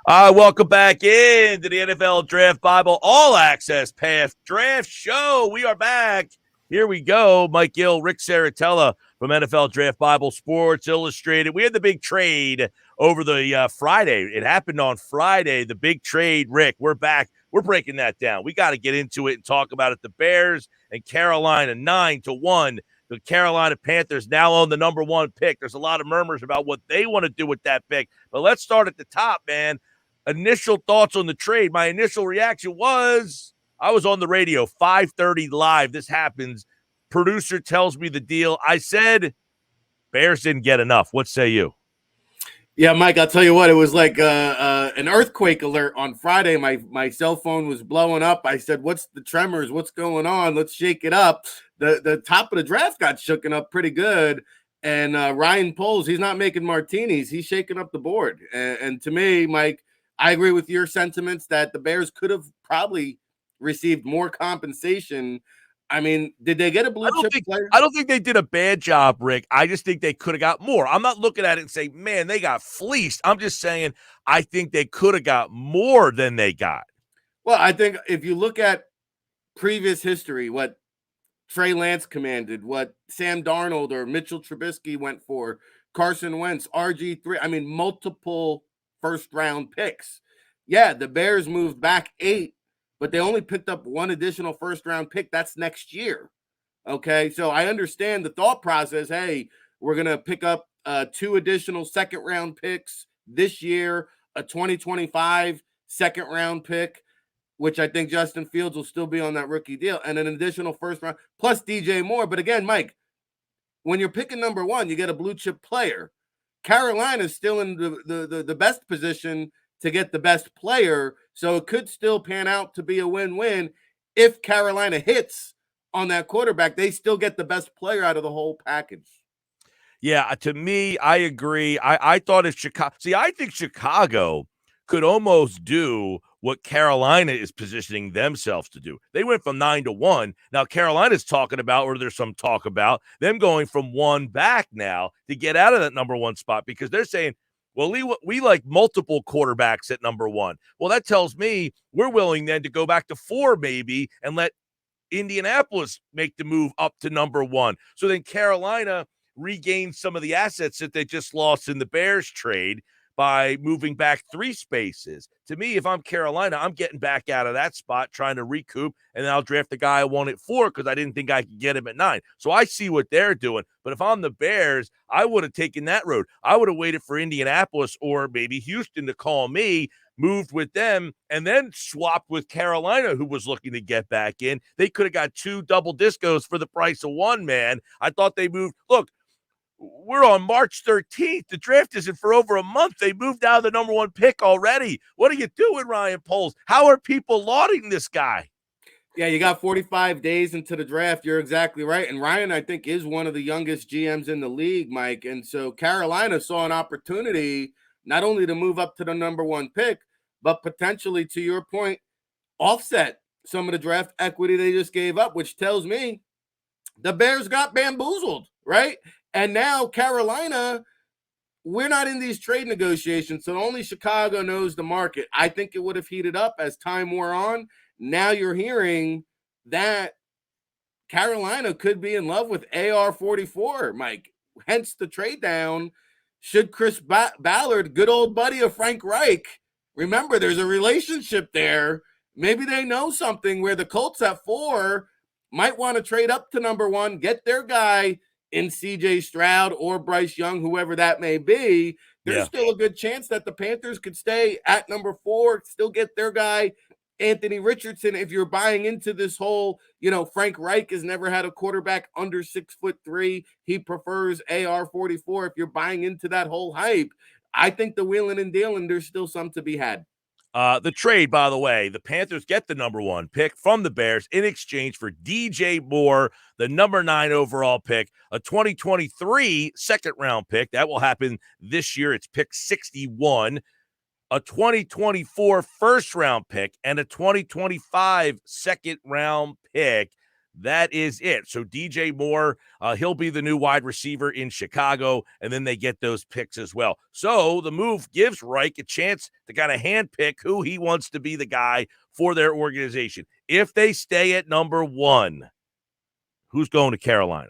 Welcome back in to the NFL Draft Bible All Access Path Draft Show. We are back. Here we go. Mike Gill, Rick Serritella from NFL Draft Bible Sports Illustrated. We had the big trade over the Friday. It happened on Friday. The big trade, Rick. We're back. We're breaking that down. We got to get into it and talk about it. The Bears and Carolina 9-1. The Carolina Panthers now own the number one pick. There's a lot of murmurs about what they want to do with that pick. But let's start at the top, man. Initial thoughts on the trade. My initial reaction was I was on the radio, 5:30 live. This happens. Producer tells me the deal. I said, Bears didn't get enough. What say you? Yeah, Mike, I'll tell you what, it was like an earthquake alert on Friday. My cell phone was blowing up. I said, what's the tremors? What's going on? Let's shake it up. The top of the draft got shooken up pretty good. And Ryan Poles, he's not making martinis. He's shaking up the board. And to me, Mike, I agree with your sentiments that the Bears could have probably received more compensation. I mean, did they get a blue chip player? I don't think they did a bad job, Rick. I just think they could have got more. I'm not looking at it and saying, man, they got fleeced. I'm just saying I think they could have got more than they got. Well, I think if you look at previous history, what Trey Lance commanded, what Sam Darnold or Mitchell Trubisky went for, Carson Wentz, RG3, I mean, multiple first-round picks. Yeah, the Bears moved back 8, but they only picked up one additional first-round pick. That's next year. Okay, so I understand the thought process. Hey, we're going to pick up 2 additional second-round picks this year, a 2025 second-round pick, which I think Justin Fields will still be on that rookie deal, and an additional first round, plus DJ Moore. But again, Mike, when you're picking number 1, you get a blue chip player. Carolina's still in the best position to get the best player, so it could still pan out to be a win-win. If Carolina hits on that quarterback, they still get the best player out of the whole package. Yeah, to me, I agree. I thought if Chicago, I think Chicago could almost do what Carolina is positioning themselves to do. They went from 9-1. Now Carolina's talking about, or there's some talk about them going from 1 back now to get out of that number 1 spot because they're saying, well, we like multiple quarterbacks at number 1. Well, that tells me we're willing then to go back to 4 maybe and let Indianapolis make the move up to number 1. So then Carolina regains some of the assets that they just lost in the Bears trade by moving back 3 spaces. To me, if I'm Carolina, I'm getting back out of that spot, trying to recoup, and then I'll draft the guy I want at 4 because I didn't think I could get him at 9. So I see what they're doing. But if I'm the Bears, I would have taken that road. I would have waited for Indianapolis or maybe Houston to call me, moved with them, and then swapped with Carolina, who was looking to get back in. They could have got 2 double discos for the price of 1, man. I thought they moved. Look, we're on March 13th. The draft isn't for over a month. They moved out of the number 1 pick already. What are you doing, Ryan Poles? How are people lauding this guy? Yeah, you got 45 days into the draft. You're exactly right. And Ryan, I think, is one of the youngest GMs in the league, Mike. And so Carolina saw an opportunity not only to move up to the number 1 pick, but potentially, to your point, offset some of the draft equity they just gave up, which tells me the Bears got bamboozled, right? And now Carolina, we're not in these trade negotiations, so only Chicago knows the market. I think it would have heated up as time wore on. Now you're hearing that Carolina could be in love with AR-44, Mike. Hence the trade down. Should Chris Ballard, good old buddy of Frank Reich, remember there's a relationship there. Maybe they know something where the Colts at 4 might want to trade up to number 1, get their guy in CJ Stroud or Bryce Young, whoever that may be. There's still a good chance that the Panthers could stay at number 4, still get their guy, Anthony Richardson. If you're buying into this whole, Frank Reich has never had a quarterback under 6'3". He prefers AR-44. If you're buying into that whole hype, I think the wheeling and dealing, there's still some to be had. The trade, by the way, the Panthers get the number 1 pick from the Bears in exchange for DJ Moore, the number 9 overall pick, a 2023 second-round pick. That will happen this year. It's pick 61, a 2024 first-round pick, and a 2025 second-round pick. That is it. So DJ Moore, he'll be the new wide receiver in Chicago, and then they get those picks as well. So the move gives Reich a chance to kind of handpick who he wants to be the guy for their organization. If they stay at number 1, who's going to Carolina?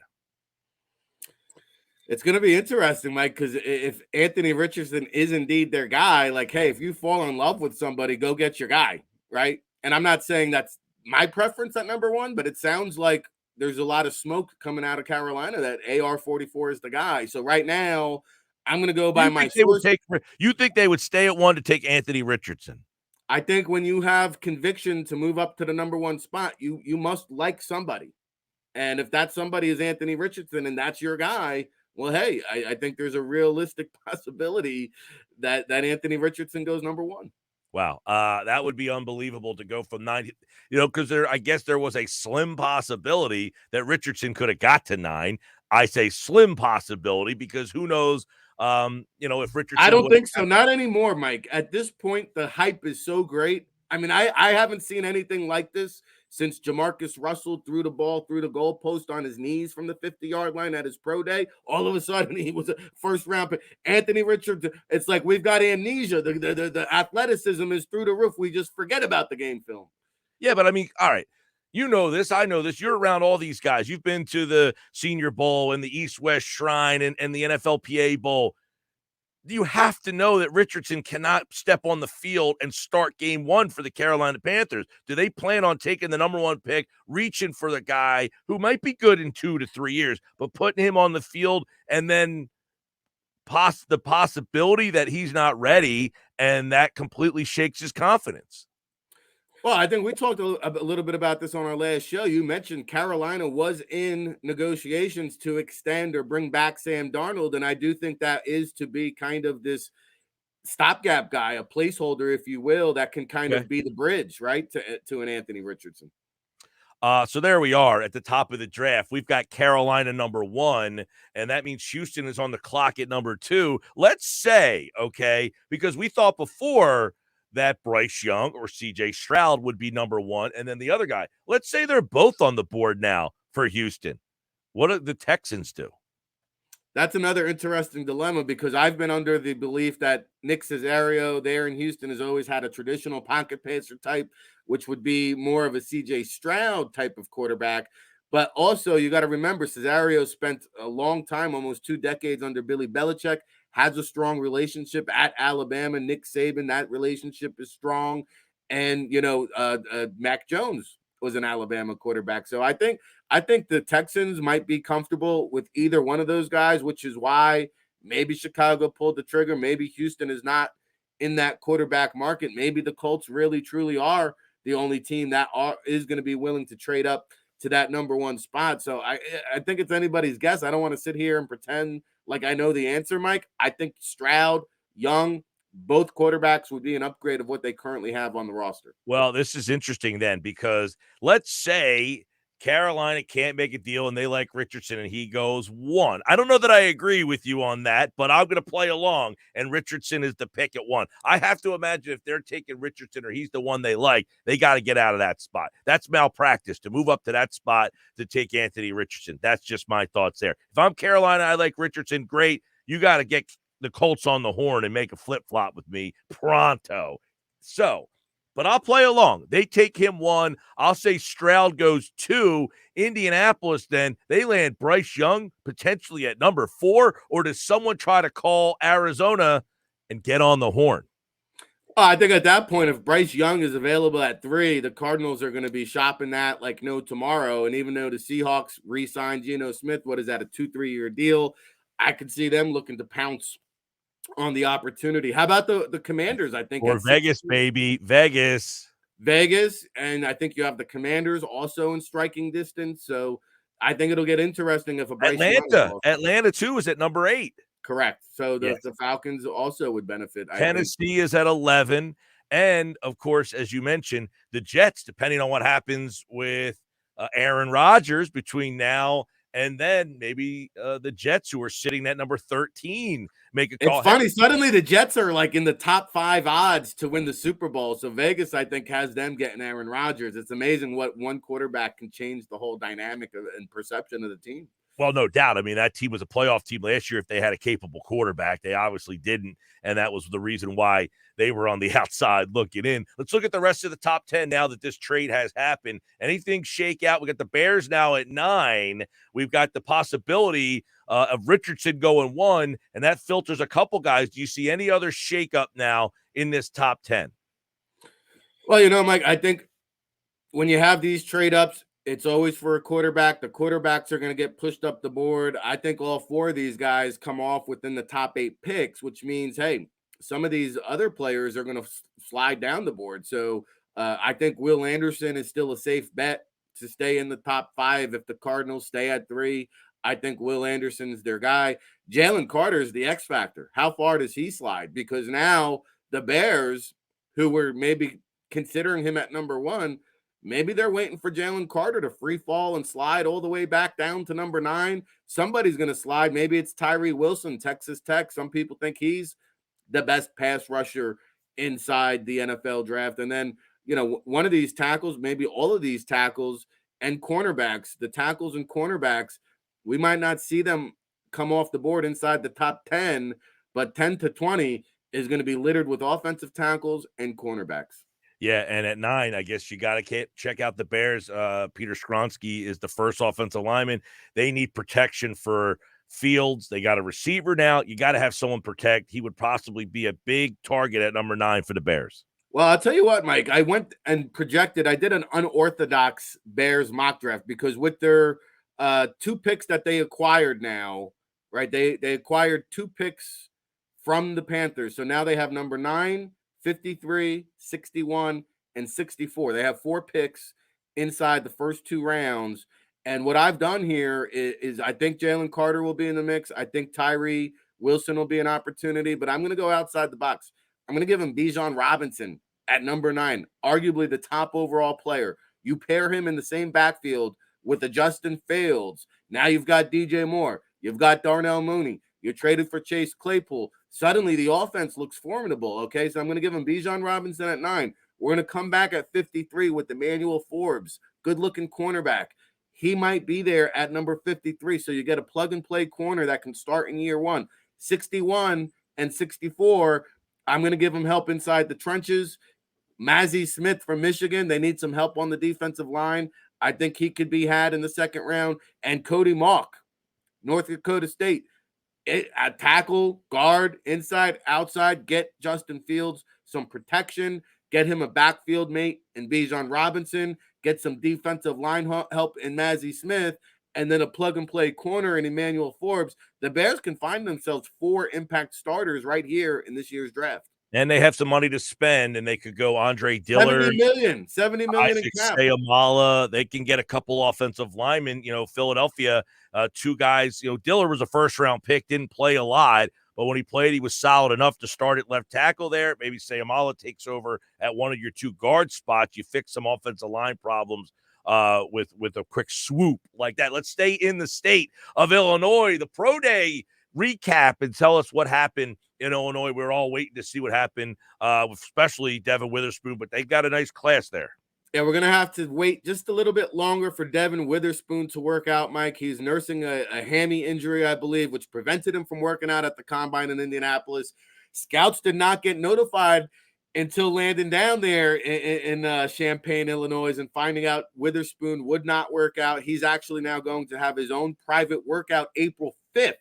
It's going to be interesting, Mike, because if Anthony Richardson is indeed their guy, like, hey, if you fall in love with somebody, go get your guy, right? And I'm not saying that's my preference at number 1, but it sounds like there's a lot of smoke coming out of Carolina that AR-44 is the guy. So right now, I'm going to go by my source. You think they would stay at 1 to take Anthony Richardson? I think when you have conviction to move up to the number 1 spot, you must like somebody. And if that somebody is Anthony Richardson and that's your guy, well, hey, I think there's a realistic possibility that Anthony Richardson goes number 1. Wow, that would be unbelievable to go from 9, because I guess there was a slim possibility that Richardson could have got to 9. I say slim possibility because who knows, if Richardson. I don't think so. Not anymore, Mike. At this point, the hype is so great. I mean, I haven't seen anything like this since Jamarcus Russell threw the ball through the goalpost on his knees from the 50-yard line at his pro day. All of a sudden, he was a first-round pick. Anthony Richardson, it's like we've got amnesia. The athleticism is through the roof. We just forget about the game film. Yeah, but I mean, all right. You know this. I know this. You're around all these guys. You've been to the Senior Bowl and the East-West Shrine and the NFLPA Bowl. You have to know that Richardson cannot step on the field and start game 1 for the Carolina Panthers. Do they plan on taking the number 1 pick, reaching for the guy who might be good in 2 to 3 years, but putting him on the field and then the possibility that he's not ready and that completely shakes his confidence? Well, I think we talked a little bit about this on our last show. You mentioned Carolina was in negotiations to extend or bring back Sam Darnold, and I do think that is to be kind of this stopgap guy, a placeholder, if you will, that can kind of be the bridge, right, to an Anthony Richardson. So there we are at the top of the draft. We've got Carolina number 1, and that means Houston is on the clock at number 2. Let's say, okay, because we thought before that Bryce Young or CJ Stroud would be number 1, and then the other guy. Let's say they're both on the board now for Houston. What do the Texans do? That's another interesting dilemma because I've been under the belief that Nick Caserio there in Houston has always had a traditional pocket passer type, which would be more of a CJ Stroud type of quarterback. But also, you got to remember, Caserio spent a long time, almost 2 decades under Billy Belichick, has a strong relationship at Alabama. Nick Saban, that relationship is strong. And, Mac Jones was an Alabama quarterback. So I think the Texans might be comfortable with either one of those guys, which is why maybe Chicago pulled the trigger. Maybe Houston is not in that quarterback market. Maybe the Colts really, truly are the only team that is going to be willing to trade up to that number 1 spot. So I think it's anybody's guess. I don't want to sit here and pretend like I know the answer, Mike. I think Stroud, Young, both quarterbacks would be an upgrade of what they currently have on the roster. Well, this is interesting then because let's say Carolina can't make a deal and they like Richardson and he goes 1. I don't know that I agree with you on that, but I'm going to play along and Richardson is the pick at 1. I have to imagine if they're taking Richardson or he's the one they like, they got to get out of that spot. That's malpractice to move up to that spot to take Anthony Richardson. That's just my thoughts there. If I'm Carolina, I like Richardson. Great. You got to get the Colts on the horn and make a flip-flop with me pronto. So, but I'll play along. They take him 1. I'll say Stroud goes 2. Indianapolis, then, they land Bryce Young potentially at number 4, or does someone try to call Arizona and get on the horn? I think at that point, if Bryce Young is available at 3, the Cardinals are going to be shopping that like no tomorrow. And even though the Seahawks re-signed Geno Smith, what is that, a 2-3 year deal? I could see them looking to pounce on the opportunity. How about the Commanders? I think or Vegas, baby, Vegas, and I think you have the Commanders also in striking distance. So I think it'll get interesting if a Bryce Atlanta too is at number 8. Correct. So the Falcons also would benefit. Tennessee is at 11, and of course, as you mentioned, the Jets. Depending on what happens with Aaron Rodgers between now and then maybe the Jets, who are sitting at number 13, make a It's call. Hey, funny. Suddenly the Jets are like in the top 5 odds to win the Super Bowl. So Vegas, I think, has them getting Aaron Rodgers. It's amazing what one quarterback can change the whole dynamic and perception of the team. well, no doubt. I mean, that team was a playoff team last year if they had a capable quarterback. They obviously didn't, and that was the reason why they were on the outside looking in. Let's look at the rest of the top 10 now that this trade has happened. Anything shake out? We got the Bears now at 9. We've got the possibility of Richardson going 1, and that filters a couple guys. Do you see any other shakeup now in this top 10? Well, Mike, I think when you have these trade ups, it's always for a quarterback. The quarterbacks are going to get pushed up the board. I think all 4 of these guys come off within the top 8 picks, which means, hey, some of these other players are going to slide down the board. So I think Will Anderson is still a safe bet to stay in the top 5 if the Cardinals stay at 3. I think Will Anderson's their guy. Jalen Carter is the X factor. How far does he slide? Because now the Bears, who were maybe considering him at number 1, maybe they're waiting for Jalen Carter to free fall and slide all the way back down to number 9. Somebody's going to slide. Maybe it's Tyree Wilson, Texas Tech. Some people think he's the best pass rusher inside the NFL draft. And then, one of these tackles, maybe all of these tackles and cornerbacks, the tackles and cornerbacks, we might not see them come off the board inside the top 10, but 10 to 20 is going to be littered with offensive tackles and cornerbacks. Yeah, and at 9, I guess you got to check out the Bears. Peter Skronsky is the first offensive lineman. They need protection for Fields. They got a receiver now. You got to have someone protect. He would possibly be a big target at number 9 for the Bears. Well, I'll tell you what, Mike, I went and projected. I did an unorthodox Bears mock draft because with their 2 picks that they acquired now, right, they acquired 2 picks from the Panthers. So now they have number 9, 53, 61, and 64. They have 4 picks inside the first 2 rounds. And what I've done here is I think Jalen Carter will be in the mix. I think Tyree Wilson will be an opportunity, but I'm going to go outside the box. I'm going to give him Bijan Robinson at number 9, arguably the top overall player. You pair him in the same backfield with a Justin Fields. Now you've got DJ Moore. You've got Darnell Mooney. You're traded for Chase Claypool. Suddenly the offense looks formidable. Okay, so I'm going to give him Bijan Robinson at 9. We're going to come back at 53 with Emmanuel Forbes, good-looking cornerback. He might be there at number 53, so you get a plug-and-play corner that can start in year 1. 61 and 64, I'm going to give him help inside the trenches. Mazi Smith from Michigan, they need some help on the defensive line. I think he could be had in the second round. And Cody Mauch, North Dakota State. A tackle, guard, inside, outside, get Justin Fields some protection, get him a backfield mate in Bijan Robinson, get some defensive line help in Mazi Smith, and then a plug-and-play corner in Emmanuel Forbes. The Bears can find themselves 4 impact starters right here in this year's draft. And they have some money to spend, and they could go Andre Dillard, 70 million in cap. Sayamala. They can get a couple offensive linemen. Philadelphia, 2 guys. Dillard was a first-round pick, didn't play a lot, but when he played, he was solid enough to start at left tackle there. Maybe Sayamala takes over at one of your 2 guard spots. You fix some offensive line problems with a quick swoop like that. Let's stay in the state of Illinois. The Pro Day recap and tell us what happened in Illinois. We're all waiting to see what happened, especially Devin Witherspoon, but they got a nice class there. Yeah, we're going to have to wait just a little bit longer for Devin Witherspoon to work out, Mike. He's nursing a hammy injury, I believe, which prevented him from working out at the Combine in Indianapolis. Scouts did not get notified until landing down there in Champaign, Illinois, and finding out Witherspoon would not work out. He's actually now going to have his own private workout April 5th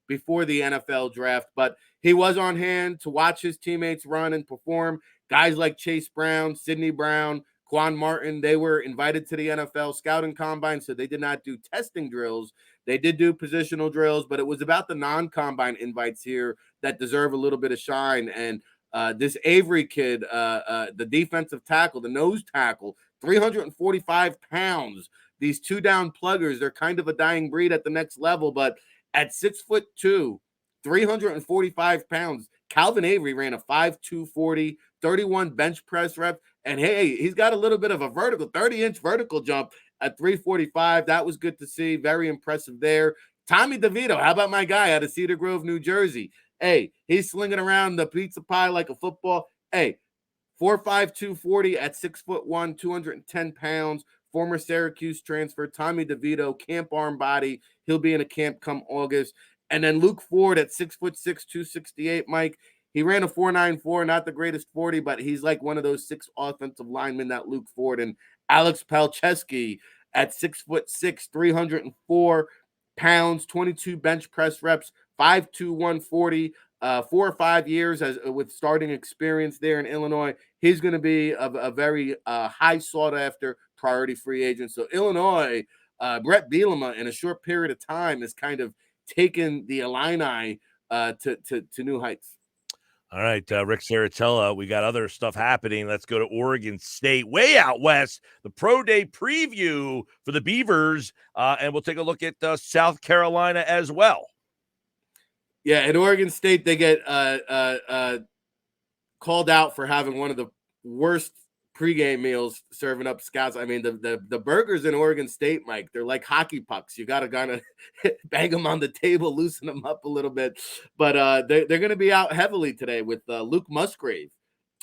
before the NFL draft, but he was on hand to watch his teammates run and perform. Guys like Chase Brown, Sidney Brown, Quan Martin, they were invited to the NFL scouting combine, so they did not do testing drills. They did do positional drills, but it was about the non-combine invites here that deserve a little bit of shine. And this Avery kid, the defensive tackle, the nose tackle, 345 pounds. These 2-down pluggers, they're kind of a dying breed at the next level, but at 6'2", 345 pounds, Calvin Avery ran a 5'2", 40, 31 bench press reps. And hey, he's got a little bit of a vertical, 30-inch vertical jump. at 345. That was good to see. Very impressive there. Tommy DeVito, how about my guy out of Cedar Grove, New Jersey? Hey, he's slinging around the pizza pie like a football. Hey, 4.5, 240 at 6'1", 210 pounds. Former Syracuse transfer Tommy DeVito, camp arm body. He'll be in a camp come August. And then Luke Ford at 6'6", 268. Mike, he ran a 4.94, not the greatest 40, but he's like one of those 6 offensive linemen, that Luke Ford. And Alex Palczewski at 6'6", 304 pounds, 22 bench press reps, 5'2", 140. 4 or 5 years as with starting experience there in Illinois. He's going to be a very high sought after priority free agent. So Illinois, Brett Bielema in a short period of time has kind of taken the Illini to new heights. All right, Rick Serritella, we got other stuff happening. Let's go to Oregon State, way out west, the Pro Day preview for the Beavers, and we'll take a look at South Carolina as well. Yeah, at Oregon State, they get called out for having one of the worst pregame meals serving up scouts. I mean, the burgers in Oregon State, Mike, they're like hockey pucks. You got to kind of bang them on the table, loosen them up a little bit. But they're going to be out heavily today with Luke Musgrave,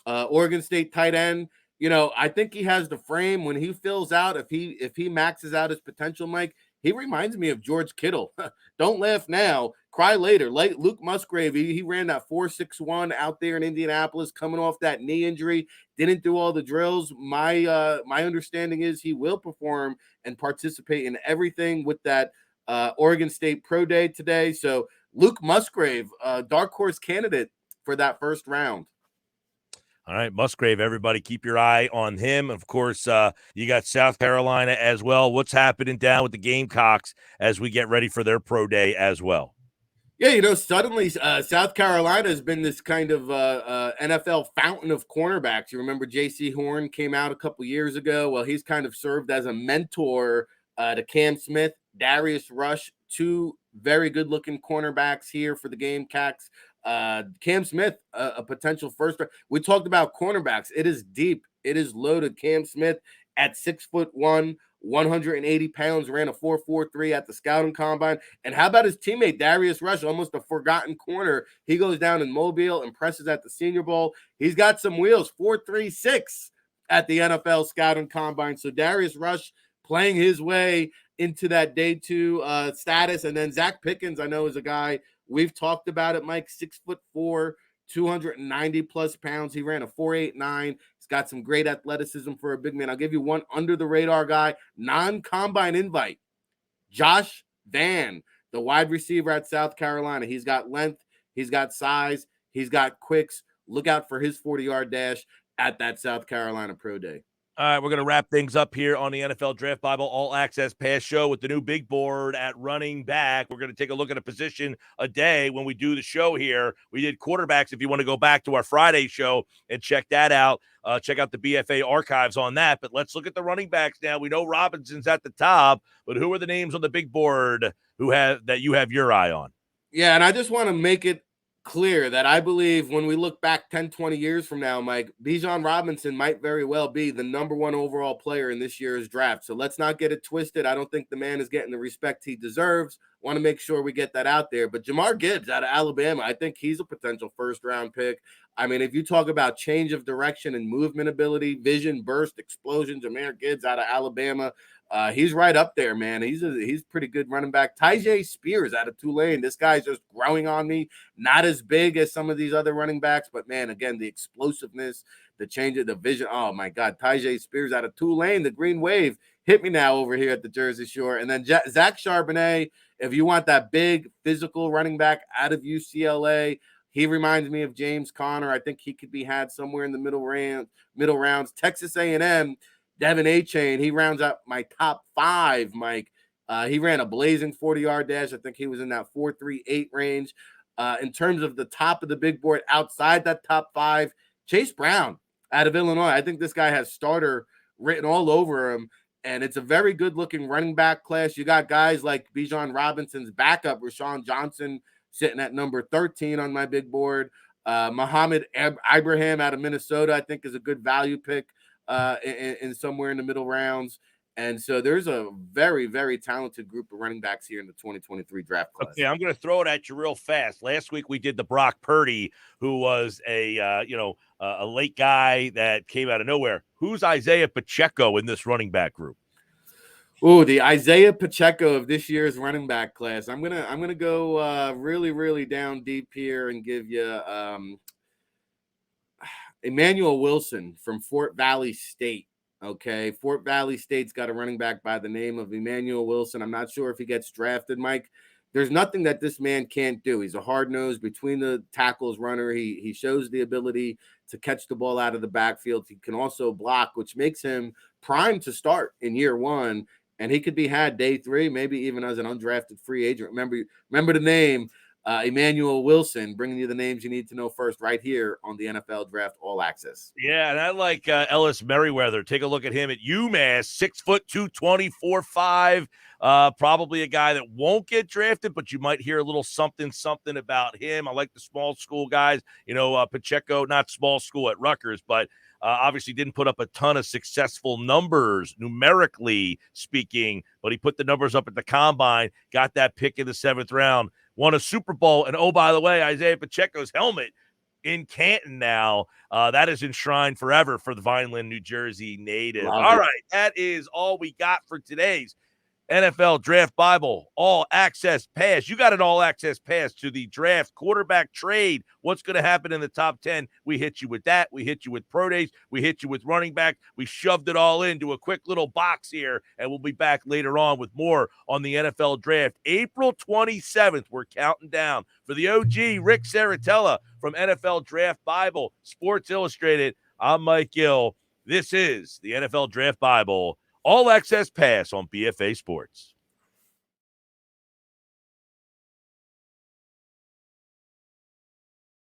Oregon State tight end. You know, I think he has the frame when he fills out. If he maxes out his potential, Mike, he reminds me of George Kittle. Don't laugh now, cry later. Like Luke Musgrave, he ran that 4.61 out there in Indianapolis, coming off that knee injury. Didn't do all the drills. My understanding is he will perform and participate in everything with that Oregon State Pro Day today. So Luke Musgrave, dark horse candidate for that first round. All right, Musgrave, everybody keep your eye on him. Of course, you got South Carolina as well. What's happening down with the Gamecocks as we get ready for their pro day as well? Yeah, you know, suddenly South Carolina has been this kind of NFL fountain of cornerbacks. You remember J.C. Horn came out a couple years ago. Well, he's kind of served as a mentor to Cam Smith, Darius Rush, 2 very good-looking cornerbacks here for the Gamecocks. Cam Smith, a potential first. We talked about cornerbacks. It is deep. It is loaded. Cam Smith at 6'1", 180 pounds, ran a 4.43 at the scouting combine. And how about his teammate, Darius Rush, almost a forgotten corner? He goes down in Mobile, impresses at the Senior Bowl. He's got some wheels, 4.36 at the NFL scouting combine. So Darius Rush playing his way into that day 2 status. And then Zach Pickens, I know, is a guy we've talked about it, Mike, 6'4", 290 plus pounds. He ran a 4.89. He's got some great athleticism for a big man. I'll give you one under the radar guy, non-combine invite. Josh Vann, the wide receiver at South Carolina. He's got length. He's got size. He's got quicks. Look out for his 40-yard dash at that South Carolina Pro Day. All right, we're going to wrap things up here on the NFL Draft Bible All Access Pass Show with the new big board at running back. We're going to take a look at a position a day when we do the show here. We did quarterbacks. If you want to go back to our Friday show and check that out, check out the BFA archives on that. But let's look at the running backs now. We know Robinson's at the top, but who are the names on the big board that you have your eye on? Yeah, and I just want to make it clear that I believe when we look back 10, 20 years from now, Mike, Bijan Robinson might very well be the number 1 overall player in this year's draft. So let's not get it twisted. I don't think the man is getting the respect he deserves. Want to make sure we get that out there. But Jahmyr Gibbs out of Alabama, I think he's a potential first-round pick. I mean, if you talk about change of direction and movement ability, vision, burst, explosion, Jahmyr Gibbs out of Alabama, he's right up there, man. He's pretty good running back. Tyjae Spears out of Tulane. This guy's just growing on me. Not as big as some of these other running backs, but man, again, the explosiveness, the change of the vision. Oh my God, Tyjae Spears out of Tulane, the Green Wave. Hit me now over here at the Jersey Shore. And then Zach Charbonnet, if you want that big physical running back out of UCLA, he reminds me of James Conner. I think he could be had somewhere in the middle rounds. Texas A&M, Devin Achane, he rounds out my top 5, Mike. He ran a blazing 40-yard dash. I think he was in that 4.38 range. In terms of the top of the big board, outside that top 5, Chase Brown out of Illinois. I think this guy has starter written all over him, and it's a very good-looking running back class. You got guys like Bijan Robinson's backup, Rashawn Johnson, sitting at number 13 on my big board. Muhammad Ibrahim out of Minnesota, I think, is a good value pick in somewhere in the middle rounds. And so there's a very, very talented group of running backs here in the 2023 draft class. Okay, I'm going to throw it at you real fast. Last week we did the Brock Purdy, who was a late guy that came out of nowhere. Who's Isaiah Pacheco in this running back group? Oh, the Isaiah Pacheco of this year's running back class. I'm gonna go really, really down deep here and give you Emmanuel Wilson from Fort Valley State. Okay, Fort Valley State's got a running back by the name of Emmanuel Wilson. I'm not sure if he gets drafted, Mike. There's nothing that this man can't do. He's a hard-nosed, between the tackles runner. He shows the ability to catch the ball out of the backfield. He can also block, which makes him primed to start in year one. And he could be had day 3, maybe even as an undrafted free agent. Remember the name, Emmanuel Wilson, bringing you the names you need to know first right here on the NFL Draft All Access. Yeah, and I like Ellis Merriweather. Take a look at him at UMass, 6'2", 224.5. Probably a guy that won't get drafted, but you might hear a little something about him. I like the small school guys. Pacheco, not small school at Rutgers, but obviously didn't put up a ton of successful numbers, numerically speaking, but he put the numbers up at the combine, got that pick in the 7th round, won a Super Bowl, and oh, by the way, Isaiah Pacheco's helmet in Canton now. That is enshrined forever for the Vineland, New Jersey native. All right, that is all we got for today's NFL Draft Bible All Access Pass. You got an All Access Pass to the draft quarterback trade. What's going to happen in the top 10? We hit you with that. We hit you with pro days. We hit you with running back. We shoved it all into a quick little box here, and we'll be back later on with more on the NFL Draft. April 27th, we're counting down. For the OG, Rick Serritella from NFL Draft Bible, Sports Illustrated, I'm Mike Gill. This is the NFL Draft Bible All Access Pass on BFA Sports.